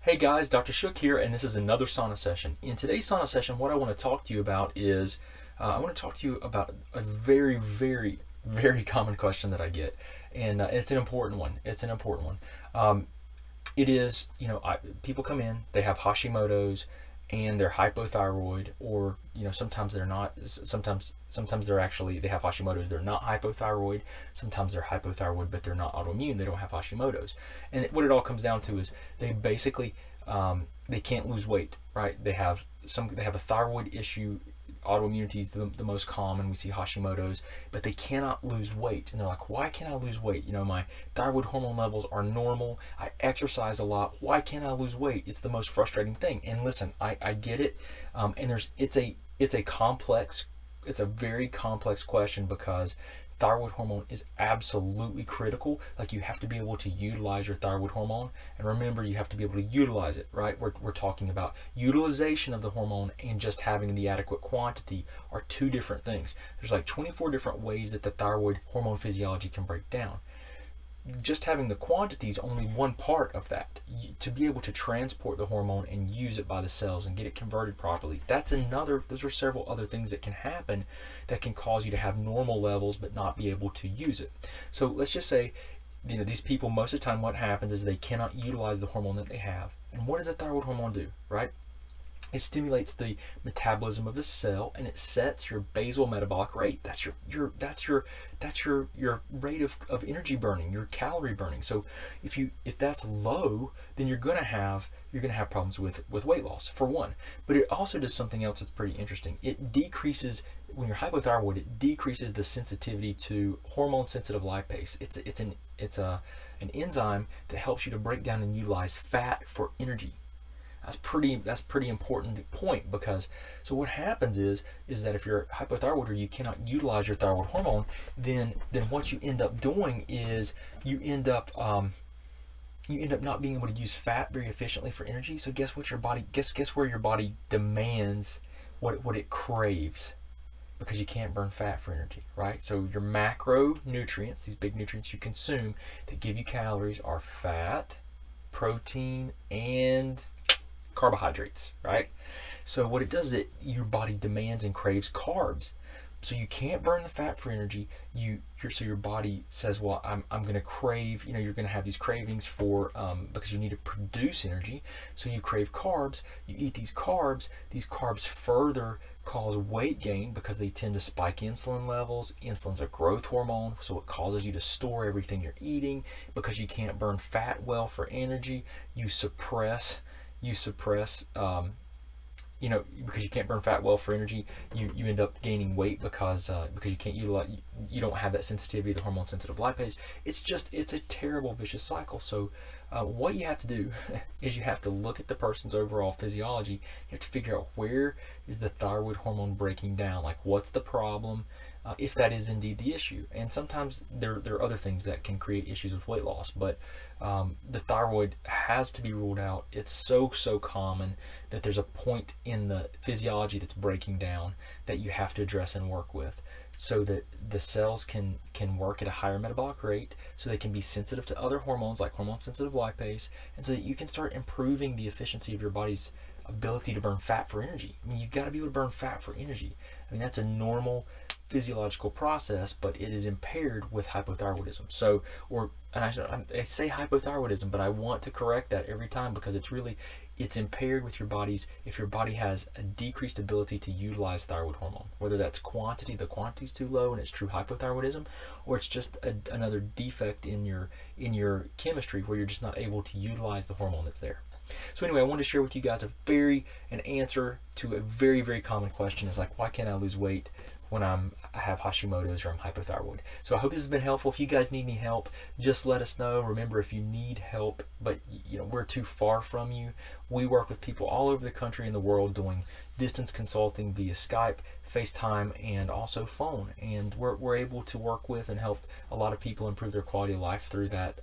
Hey guys, Dr. Shook here, and this is another sauna session. In today's sauna session, what I want to talk to you about is I want to talk to you about a very, very, very common question that I get, and it's an important one. It's an important one. It is, people come in, they have Hashimoto's, and they're hypothyroid, or sometimes they're not. Sometimes they have Hashimoto's, they're not hypothyroid. Sometimes they're hypothyroid, but they're not autoimmune. They don't have Hashimoto's, and what it all comes down to is they basically they can't lose weight, right? They have a thyroid issue. Autoimmunity is the most common. We see Hashimoto's, but they cannot lose weight. And they're like, why can't I lose weight? My thyroid hormone levels are normal. I exercise a lot. Why can't I lose weight? It's the most frustrating thing. And listen, I get it. And it's a very complex question, because thyroid hormone is absolutely critical. Like, you have to be able to utilize your thyroid hormone, and remember, you have to be able to utilize it, right? We're talking about utilization of the hormone, and just having the adequate quantity are two different things. There's like 24 different ways that the thyroid hormone physiology can break down. Just having the quantity is only one part of that. To be able to transport the hormone and use it by the cells and get it converted properly, those are several other things that can happen that can cause you to have normal levels but not be able to use it. So let's just say, these people, most of the time what happens is they cannot utilize the hormone that they have. And what does the thyroid hormone do, right? It stimulates the metabolism of the cell, and it sets your basal metabolic rate. That's your rate of energy burning, your calorie burning. So if that's low, then you're gonna have problems with weight loss, for one. But it also does something else that's pretty interesting. It decreases, when you're hypothyroid, it decreases the sensitivity to hormone sensitive lipase. It's an enzyme that helps you to break down and utilize fat for energy. That's pretty important point, because so what happens is that if you're hypothyroid, or you cannot utilize your thyroid hormone, then what you end up doing is you end up not being able to use fat very efficiently for energy. So guess where your body demands what it craves, because you can't burn fat for energy, right? So your macronutrients, these big nutrients you consume that give you calories, are fat, protein, and carbohydrates, right? So what it does is your body demands and craves carbs. So you can't burn the fat for energy. So your body says, well, I'm going to crave. You're going to have these cravings for because you need to produce energy. So you crave carbs. You eat these carbs. These carbs further cause weight gain, because they tend to spike insulin levels. Insulin's a growth hormone, so it causes you to store everything you're eating. Because you can't burn fat well for energy, you suppress because you can't burn fat well for energy, you end up gaining weight, because you can't utilize, you don't have that sensitivity to hormone sensitive lipase. It's a terrible vicious cycle. So what you have to do is you have to look at the person's overall physiology. You have to figure out, where is the thyroid hormone breaking down? Like, what's the problem? If that is indeed the issue. And sometimes there are other things that can create issues with weight loss, but the thyroid has to be ruled out. It's so common that there's a point in the physiology that's breaking down that you have to address and work with, so that the cells can work at a higher metabolic rate, so they can be sensitive to other hormones like hormone sensitive lipase, and so that you can start improving the efficiency of your body's ability to burn fat for energy. You've got to be able to burn fat for energy. That's a normal physiological process, but it is impaired with hypothyroidism. So, I say hypothyroidism, but I want to correct that every time, because it's impaired with if your body has a decreased ability to utilize thyroid hormone, whether that's the quantity's too low and it's true hypothyroidism, or it's just another defect in your chemistry, where you're just not able to utilize the hormone that's there. So anyway, I wanted to share with you guys an answer to a very, very common question. Is like, why can't I lose weight when I have Hashimoto's, or I'm hypothyroid? So I hope this has been helpful. If you guys need any help, just let us know. Remember, if you need help, but we're too far from you, we work with people all over the country and the world doing distance consulting via Skype, FaceTime, and also phone. And we're able to work with and help a lot of people improve their quality of life through that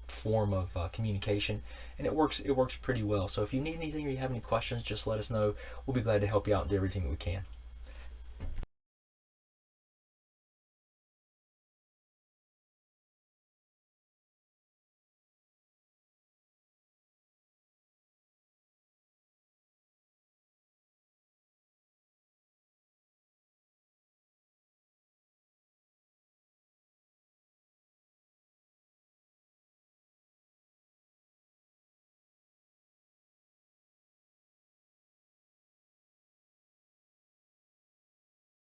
form of communication. And it works pretty well. So if you need anything, or you have any questions, just let us know. We'll be glad to help you out and do everything that we can.